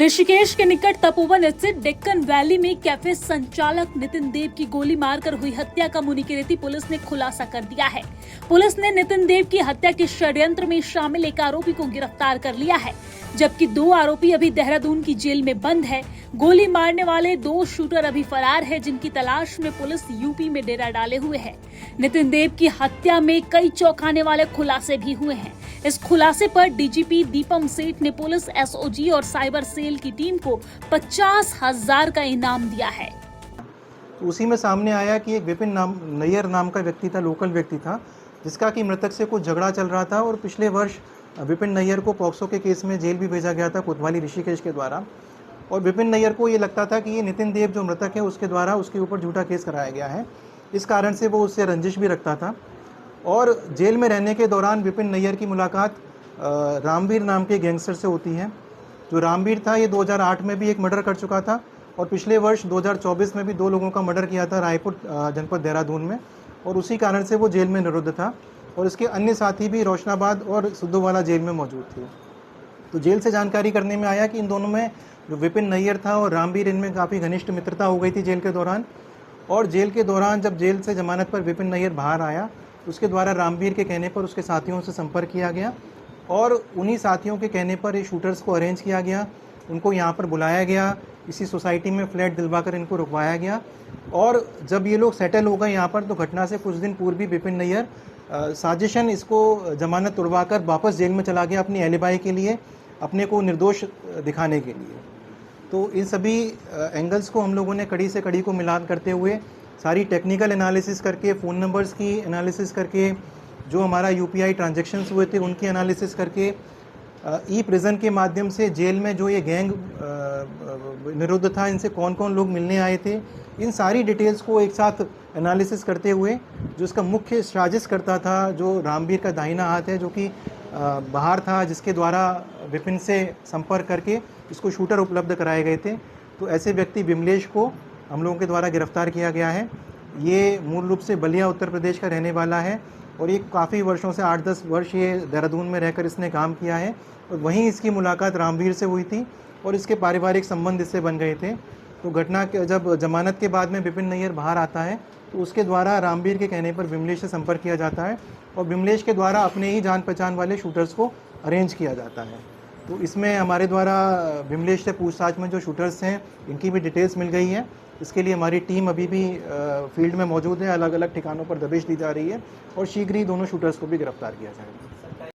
ऋषिकेश के निकट तपोवन स्थित डेक्कन वैली में कैफे संचालक नितिन देव की गोली मारकर हुई हत्या का मुनीकीरेती पुलिस ने खुलासा कर दिया है। पुलिस ने नितिन देव की हत्या के षड्यंत्र में शामिल एक आरोपी को गिरफ्तार कर लिया है, जबकि 2 आरोपी अभी देहरादून की जेल में बंद है। गोली मारने वाले 2 शूटर अभी फरार है, जिनकी तलाश में पुलिस यूपी में डेरा डाले हुए है। नितिन देव की हत्या में कई चौंकाने वाले खुलासे भी हुए हैं। इस खुलासे पर डीजीपी दीपम सेठ ने पुलिस, एसओजी और साइबर सेल की टीम को 50,000 का इनाम दिया है। तो उसी में सामने आया कि एक विपिन नैयर नाम का व्यक्ति था, लोकल व्यक्ति था, जिसका कि मृतक से कुछ झगड़ा चल रहा था और पिछले वर्ष विपिन नैयर को पॉक्सो के केस में जेल भी भेजा गया था कोतवाली ऋषिकेश के द्वारा। और विपिन नैयर को ये लगता था कि ये नितिन देव जो मृतक है उसके द्वारा उसके ऊपर झूठा केस कराया गया है, इस कारण से वो उससे रंजिश भी रखता था। और जेल में रहने के दौरान विपिन नैयर की मुलाकात रामवीर नाम के गैंगस्टर से होती है। जो रामवीर था ये 2008 में भी एक मर्डर कर चुका था और पिछले वर्ष 2024 में भी 2 लोगों का मर्डर किया था रायपुर जनपद देहरादून में, और उसी कारण से वो जेल में निरुद्ध था। और इसके अन्य साथी भी रोशनाबाद और सिद्धोवाला जेल में मौजूद थे। तो जेल से जानकारी करने में आया कि इन दोनों में जो विपिन नैयर था और रामवीर, इनमें काफ़ी घनिष्ठ मित्रता हो गई थी जेल के दौरान। और जेल के दौरान जब जेल से जमानत पर विपिन नैयर बाहर आया, उसके द्वारा रामवीर के कहने पर उसके साथियों से संपर्क किया गया और उन्हीं साथियों के कहने पर ये शूटर्स को अरेंज किया गया। उनको यहाँ पर बुलाया गया, इसी सोसाइटी में फ्लैट दिलवाकर इनको रुकवाया गया। और जब ये लोग सेटल हो गए यहाँ पर, तो घटना से कुछ दिन पूर्व भी विपिन नैयर साजिशन इसको जमानत तुड़वाकर वापस जेल में चला गया अपनी एलिबाई के लिए, अपने को निर्दोष दिखाने के लिए। तो इन सभी एंगल्स को हम लोगों ने कड़ी से कड़ी को मिलान करते हुए सारी टेक्निकल एनालिसिस करके, फ़ोन नंबर्स की एनालिसिस करके, जो हमारा यूपीआई ट्रांजैक्शंस हुए थे उनकी एनालिसिस करके, ई प्रिजन के माध्यम से जेल में जो ये गैंग निरुद्ध था, इनसे कौन कौन लोग मिलने आए थे, इन सारी डिटेल्स को एक साथ एनालिसिस करते हुए जो इसका मुख्य साजिश करता था, जो रामवीर का दाहिना हाथ है, जो कि बाहर था, जिसके द्वारा विपिन से संपर्क करके इसको शूटर उपलब्ध कराए गए थे, तो ऐसे व्यक्ति विमलेश को हम लोगों के द्वारा गिरफ्तार किया गया है। ये मूल रूप से बलिया उत्तर प्रदेश का रहने वाला है और ये काफ़ी वर्षों से 8-10 वर्ष ये देहरादून में रहकर इसने काम किया है और वहीं इसकी मुलाकात रामवीर से हुई थी और इसके पारिवारिक संबंध इससे बन गए थे। तो घटना के जब जमानत के बाद में विपिन नैयर बाहर आता है तो उसके द्वारा रामवीर के कहने पर विमलेश से संपर्क किया जाता है और विमलेश के द्वारा अपने ही जान पहचान वाले शूटर्स को अरेंज किया जाता है। तो इसमें हमारे द्वारा विमलेश से पूछताछ में जो शूटर्स हैं इनकी भी डिटेल्स मिल गई है। इसके लिए हमारी टीम अभी भी फील्ड में मौजूद है, अलग अलग ठिकानों पर दबिश दी जा रही है और शीघ्र ही दोनों शूटर्स को भी गिरफ्तार किया जाएगा।